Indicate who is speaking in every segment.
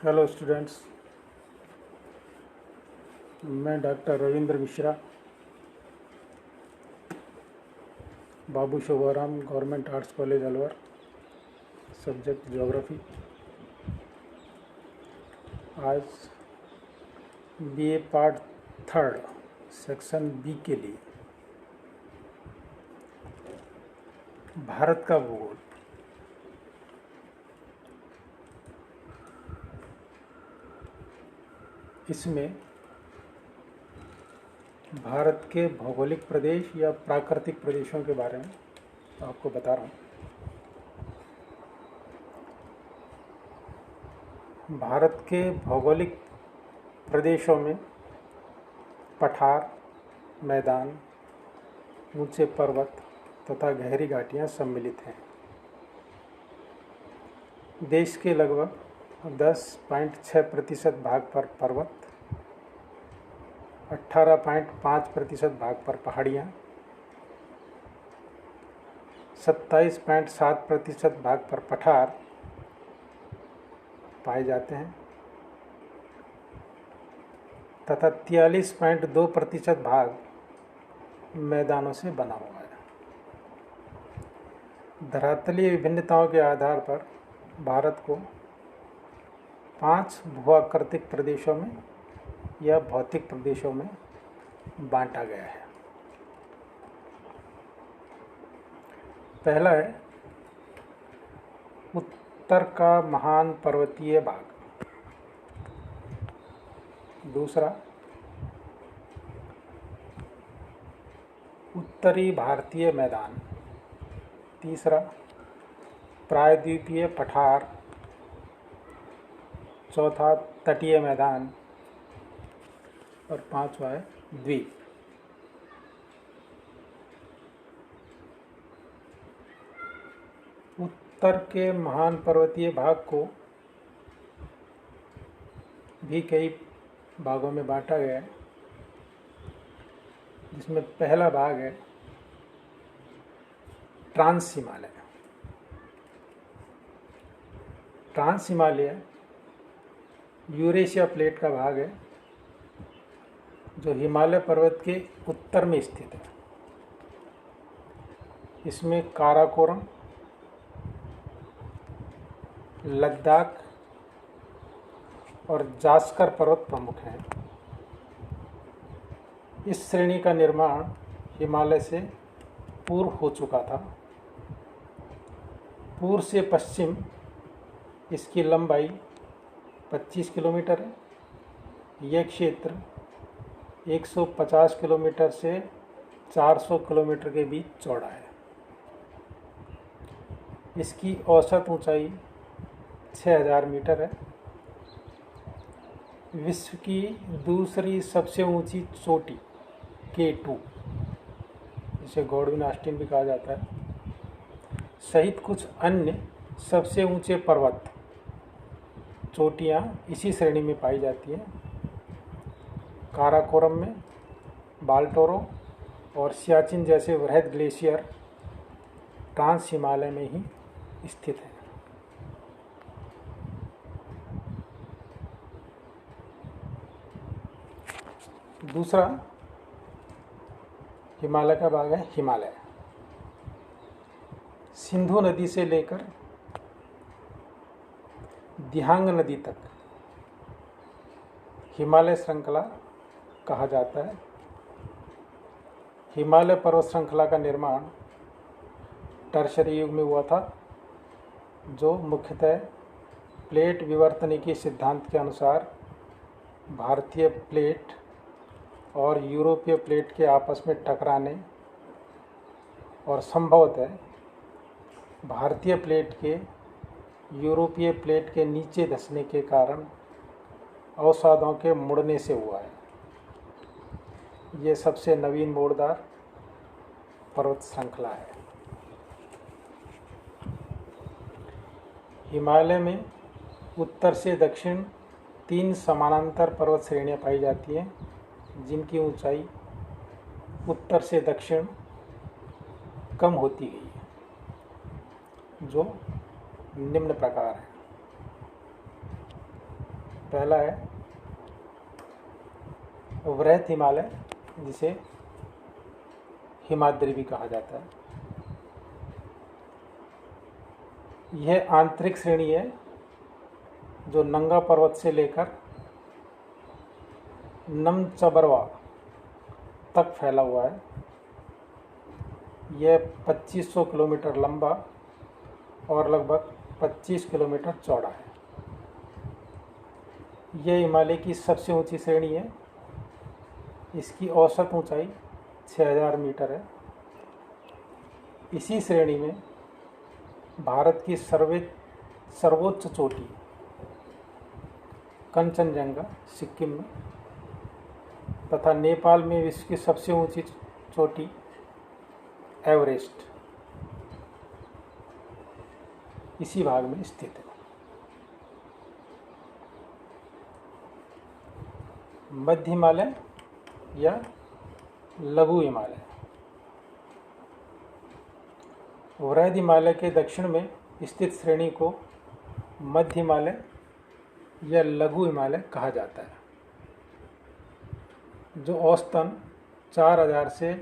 Speaker 1: Hello students, मैं doctor Ravindra Mishra, Babu Shobharam government arts college Alwar, subject geography. आज BA part 3 section B के लिए भारत का भूगोल। इसमें भारत के भौगोलिक प्रदेश या प्राकृतिक प्रदेशों के बारे में आपको बता रहा हूँ। भारत के भौगोलिक प्रदेशों में पठार, मैदान, ऊंचे पर्वत तथा गहरी घाटियाँ सम्मिलित हैं। देश के लगभग 10.6% भाग पर पर्वत, 18.5% भाग पर पहाड़ियाँ, 27.7% भाग पर पठार पाए जाते हैं तथा 43.2% भाग मैदानों से बना हुआ है। धरातलीय विभिन्नताओं के आधार पर भारत को 5 भूआकृतिक प्रदेशों में या भौतिक प्रदेशों में बांटा गया है। पहला है उत्तर का महान पर्वतीय भाग, दूसरा उत्तरी भारतीय मैदान, तीसरा प्रायद्वीपीय पठार, चौथा तटीय मैदान और पांचवा है द्वीप। उत्तर के महान पर्वतीय भाग को भी कई भागों में बांटा गया है, जिसमें पहला भाग है trans Himalaya. Trans Himalaya Eurasia plate का भाग है जो हिमालय पर्वत के उत्तर में स्थित है। इसमें काराकोरम, लद्दाख और जास्कर पर्वत प्रमुख हैं। इस श्रेणी का निर्माण हिमालय से पूर्व हो चुका था। पूर्व से पश्चिम इसकी लंबाई 25 किलोमीटर है। यह क्षेत्र 150 किलोमीटर से 400 किलोमीटर के बीच चौड़ा है। इसकी औसत ऊंचाई 6000 मीटर है। विश्व की दूसरी सबसे ऊंची चोटी K2, जिसे गॉडविन ऑस्टिन भी कहा जाता है, सहित कुछ अन्य सबसे ऊंचे पर्वत चोटियाँ इसी श्रेणी में पाई जाती हैं। काराकोरम में बाल्टोरो और सियाचिन जैसे वृहद ग्लेशियर ट्रांस हिमालय में ही स्थित है। दूसरा हिमालय का भाग है हिमालय। सिंधु नदी से लेकर दिहांग नदी तक हिमालय श्रृंखला कहा जाता है। हिमालय पर्वत श्रृंखला का निर्माण टर्शरी युग में हुआ था, जो मुख्यतः प्लेट विवर्तनिकी सिद्धांत के अनुसार भारतीय प्लेट और यूरोपीय प्लेट के आपस में टकराने और संभवतः भारतीय प्लेट के यूरोपीय प्लेट के नीचे धंसने के कारण अवसादों के मुड़ने से हुआ है। ये सबसे नवीन मोड़दार पर्वत श्रृंखला है। हिमालय में उत्तर से दक्षिण 3 समानांतर पर्वत श्रेणियां पाई जाती हैं, जिनकी ऊंचाई उत्तर से दक्षिण कम होती गई है, जो निम्न प्रकार है। पहला है वृहत हिमालय, जिसे हिमाद्री भी कहा जाता है। यह आंतरिक श्रेणी है जो नंगा पर्वत से लेकर नमचबरवा तक फैला हुआ है। यह 2500 किलोमीटर लंबा और लगभग 25 किलोमीटर चौड़ा है। यह हिमालय की सबसे ऊंची श्रेणी है। इसकी औसत ऊंचाई 6000 मीटर है। इसी श्रेणी में भारत की सर्वोच्च चोटी कंचनजंगा सिक्किम में, तथा नेपाल में विश्व की सबसे ऊंची चोटी एवरेस्ट इसी भाग में स्थित है। मध्य हिमालय या लघु हिमालय। वृहद हिमालय के दक्षिण में स्थित श्रेणी को मध्य हिमालय या लघु हिमालय कहा जाता है, जो औसतन 4000 से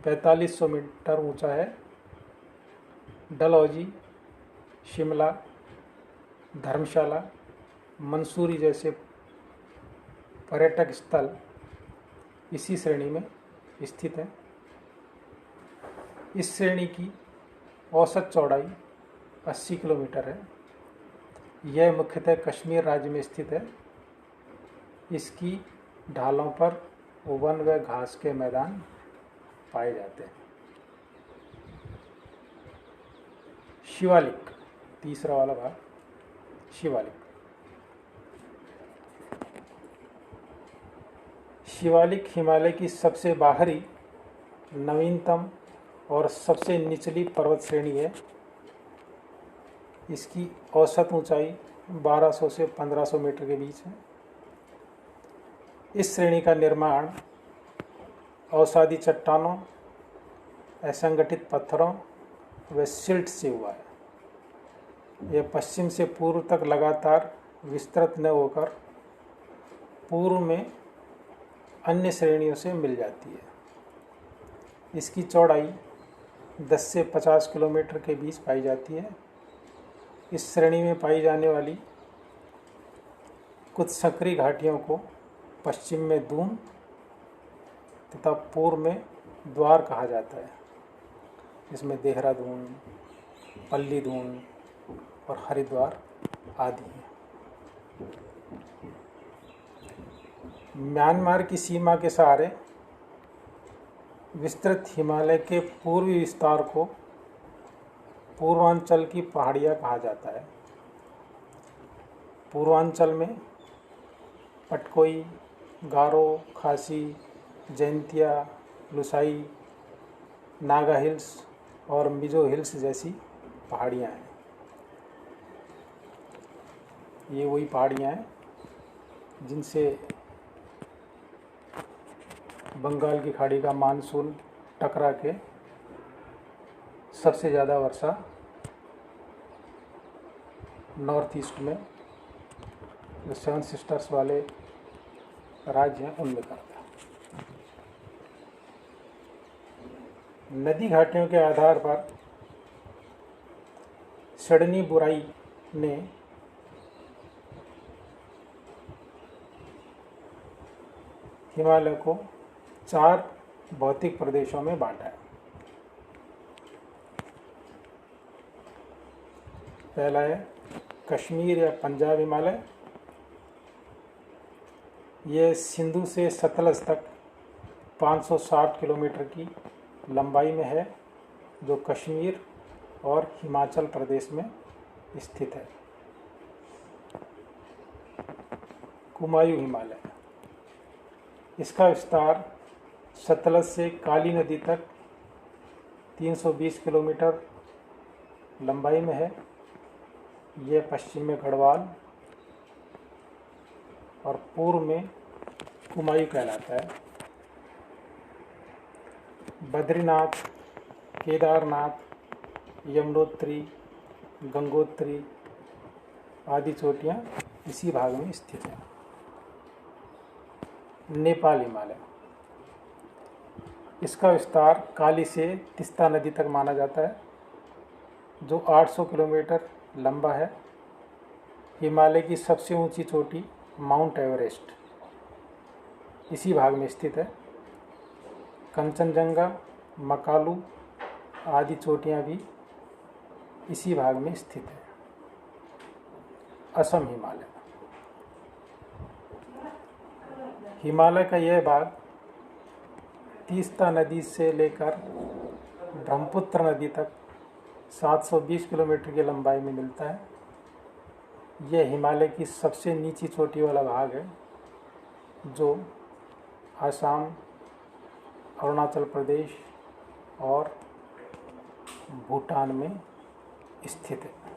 Speaker 1: 4500 मीटर ऊंचा है। डलहौजी, शिमला, धर्मशाला, मंसूरी जैसे पर्यटक स्थल इसी श्रेणी में स्थित है। इस श्रेणी की औसत चौड़ाई 80 किलोमीटर है। यह मुख्यतः कश्मीर राज्य में स्थित है। इसकी ढालों पर वन व घास के मैदान पाए जाते हैं। शिवालिक, तीसरा वाला भाग, शिवालिक। शिवालिक हिमालय की सबसे बाहरी, नवीनतम और सबसे निचली पर्वत श्रेणी है। इसकी औसत ऊंचाई 1200 से 1500 मीटर के बीच है। इस श्रेणी का निर्माण अवसादी चट्टानों, असंगठित पत्थरों व सिल्ट से हुआ है। यह पश्चिम से पूर्व तक लगातार विस्तृत न होकर पूर्व में अन्य श्रेणियों से मिल जाती है। इसकी चौड़ाई 10 से 50 किलोमीटर के बीच पाई जाती है। इस श्रेणी में पाई जाने वाली कुछ संकरी घाटियों को पश्चिम में दून तथा पूर्व में द्वार कहा जाता है। इसमें देहरादून, पल्लीदून और हरिद्वार आदि हैं। म्यांमार की सीमा के सहारे विस्तृत हिमालय के पूर्वी विस्तार को पूर्वांचल की पहाड़ियाँ कहा जाता है। पूर्वांचल में पटकोई, गारो, खासी, जैंतिया, लुसाई, नागा हिल्स और मिजो हिल्स जैसी पहाड़ियाँ हैं। ये वही पहाड़ियाँ हैं जिनसे बंगाल की खाड़ी का मानसून टकरा के सबसे ज़्यादा वर्षा नॉर्थ ईस्ट में जो 7 सिस्टर्स वाले राज्य हैं उनमें करता है। नदी घाटियों के आधार पर सिडनी बुराई ने हिमालय को 4 भौतिक प्रदेशों में बांटा है। पहला है कश्मीर या पंजाब हिमालय। यह सिंधु से सतलज तक 560 किलोमीटर की लंबाई में है, जो कश्मीर और हिमाचल प्रदेश में स्थित है। कुमायूं हिमालय, इसका विस्तार सतलज से काली नदी तक 320 किलोमीटर लंबाई में है। यह पश्चिम में गढ़वाल और पूर्व में कुमायूं कहलाता है। बद्रीनाथ, केदारनाथ, यमुनोत्री, गंगोत्री आदि चोटियाँ इसी भाग में स्थित हैं। नेपाल हिमालय। इसका विस्तार काली से तीस्ता नदी तक माना जाता है, जो 800 किलोमीटर लंबा है। हिमालय की सबसे ऊंची चोटी माउंट एवरेस्ट इसी भाग में स्थित है। कंचनजंगा, मकालू आदि चोटियां भी इसी भाग में स्थित है। असम हिमालय। हिमालय का यह भाग तीस्ता नदी से लेकर ब्रह्मपुत्र नदी तक 720 किलोमीटर की लंबाई में मिलता है। यह हिमालय की सबसे नीची चोटी वाला भाग है, जो असम, अरुणाचल प्रदेश और भूटान में स्थित है।